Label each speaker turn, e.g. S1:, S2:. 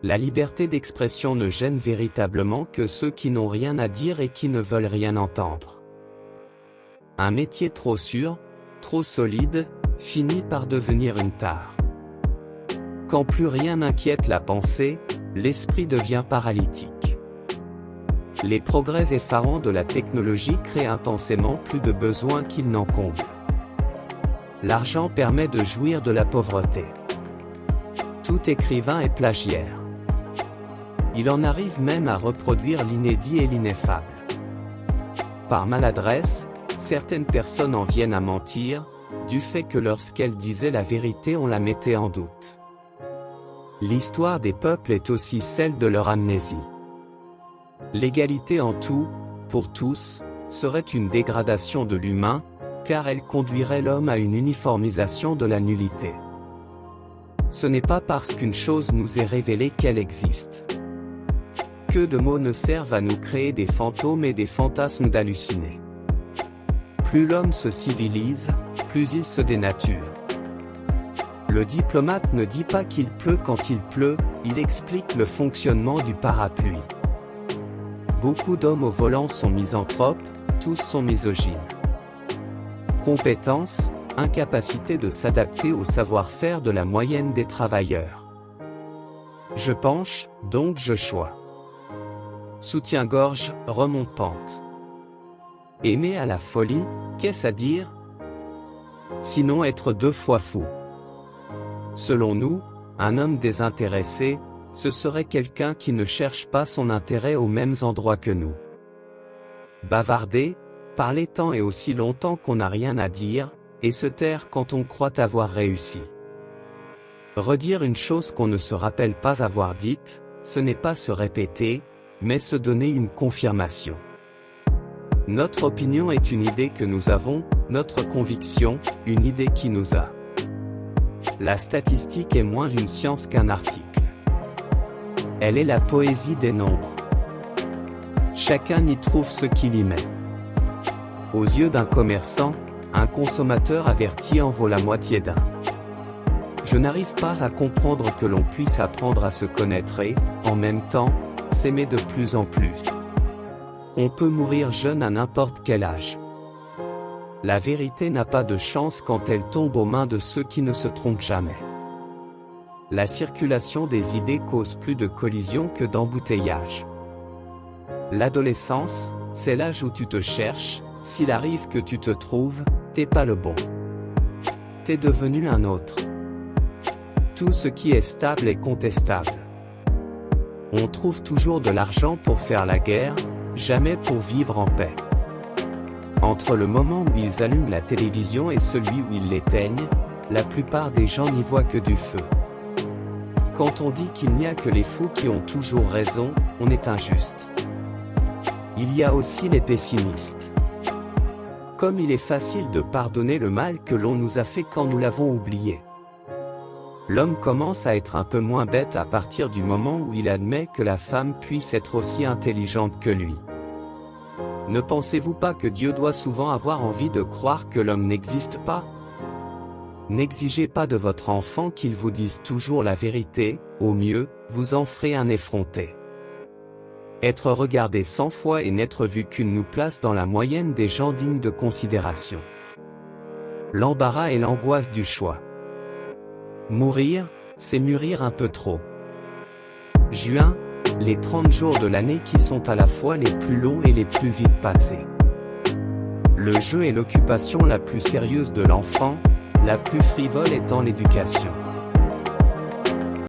S1: La liberté d'expression ne gêne véritablement que ceux qui n'ont rien à dire et qui ne veulent rien entendre. Un métier trop sûr, trop solide, finit par devenir une tare. Quand plus rien n'inquiète la pensée, l'esprit devient paralytique. Les progrès effarants de la technologie créent intensément plus de besoins qu'ils n'en comblent. L'argent permet de jouir de la pauvreté. Tout écrivain est plagiaire. Il en arrive même à reproduire l'inédit et l'ineffable. Par maladresse, certaines personnes en viennent à mentir, du fait que lorsqu'elles disaient la vérité on la mettait en doute. L'histoire des peuples est aussi celle de leur amnésie. L'égalité en tout, pour tous, serait une dégradation de l'humain, car elle conduirait l'homme à une uniformisation de la nullité. Ce n'est pas parce qu'une chose nous est révélée qu'elle existe. Que de mots ne servent à nous créer des fantômes et des fantasmes d'halluciner. Plus l'homme se civilise, plus il se dénature. Le diplomate ne dit pas qu'il pleut quand il pleut, il explique le fonctionnement du parapluie. Beaucoup d'hommes au volant sont misanthropes, tous sont misogynes. Compétence, incapacité de s'adapter au savoir-faire de la moyenne des travailleurs. Je penche, donc je choisis. Soutien-gorge, remonte-pente. Aimer à la folie, qu'est-ce à dire? Sinon être deux fois fou. Selon nous, un homme désintéressé, ce serait quelqu'un qui ne cherche pas son intérêt aux mêmes endroits que nous. Bavarder, parler tant et aussi longtemps qu'on n'a rien à dire, et se taire quand on croit avoir réussi. Redire une chose qu'on ne se rappelle pas avoir dite, ce n'est pas se répéter, mais se donner une confirmation. Notre opinion est une idée que nous avons, notre conviction, une idée qui nous a. La statistique est moins une science qu'un article. Elle est la poésie des nombres. Chacun y trouve ce qu'il y met. Aux yeux d'un commerçant, un consommateur averti en vaut la moitié d'un. Je n'arrive pas à comprendre que l'on puisse apprendre à se connaître et, en même temps, s'aimer de plus en plus. On peut mourir jeune à n'importe quel âge. La vérité n'a pas de chance quand elle tombe aux mains de ceux qui ne se trompent jamais. La circulation des idées cause plus de collisions que d'embouteillages. L'adolescence, c'est l'âge où tu te cherches, s'il arrive que tu te trouves, t'es pas le bon. T'es devenu un autre. Tout ce qui est stable est contestable. On trouve toujours de l'argent pour faire la guerre, jamais pour vivre en paix. Entre le moment où ils allument la télévision et celui où ils l'éteignent, la plupart des gens n'y voient que du feu. Quand on dit qu'il n'y a que les fous qui ont toujours raison, on est injuste. Il y a aussi les pessimistes. Comme il est facile de pardonner le mal que l'on nous a fait quand nous l'avons oublié. L'homme commence à être un peu moins bête à partir du moment où il admet que la femme puisse être aussi intelligente que lui. Ne pensez-vous pas que Dieu doit souvent avoir envie de croire que l'homme n'existe pas? N'exigez pas de votre enfant qu'il vous dise toujours la vérité, au mieux, vous en ferez un effronté. Être regardé 100 fois et n'être vu qu'une nous place dans la moyenne des gens dignes de considération. L'embarras et l'angoisse du choix. Mourir, c'est mûrir un peu trop. Juin, les 30 jours de l'année qui sont à la fois les plus longs et les plus vite passés. Le jeu est l'occupation la plus sérieuse de l'enfant, la plus frivole étant l'éducation.